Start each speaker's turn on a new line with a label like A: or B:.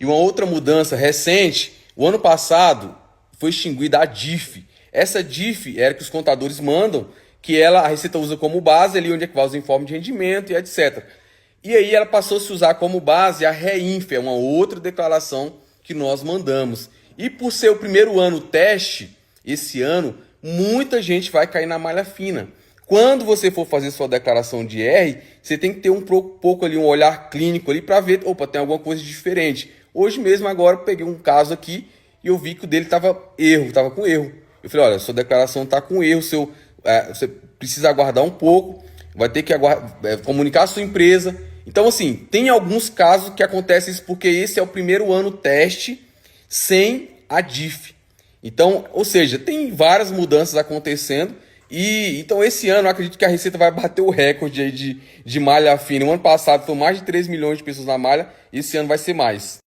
A: E uma outra mudança recente, o ano passado foi extinguida a DIF. Essa DIF era que os contadores mandam, que a Receita usa como base ali onde é que vai os informes de rendimento e etc. E aí ela passou a se usar como base a REINF, é uma outra declaração que nós mandamos. E por ser o primeiro ano teste, esse ano, muita gente vai cair na malha fina. Quando você for fazer sua declaração de R, você tem que ter um pouco ali, um olhar clínico ali para ver, opa, tem alguma coisa diferente. Hoje mesmo, agora, eu peguei um caso aqui e eu vi que o dele estava com erro. Eu falei, olha, sua declaração está com erro, você precisa aguardar um pouco, vai ter que comunicar a sua empresa. Então, assim, tem alguns casos que acontecem isso porque esse é o primeiro ano teste sem a DIF. Então, ou seja, tem várias mudanças acontecendo. E então esse ano eu acredito que a Receita vai bater o recorde aí de malha fina. O ano passado foi mais de 3 milhões de pessoas na malha, esse ano vai ser mais.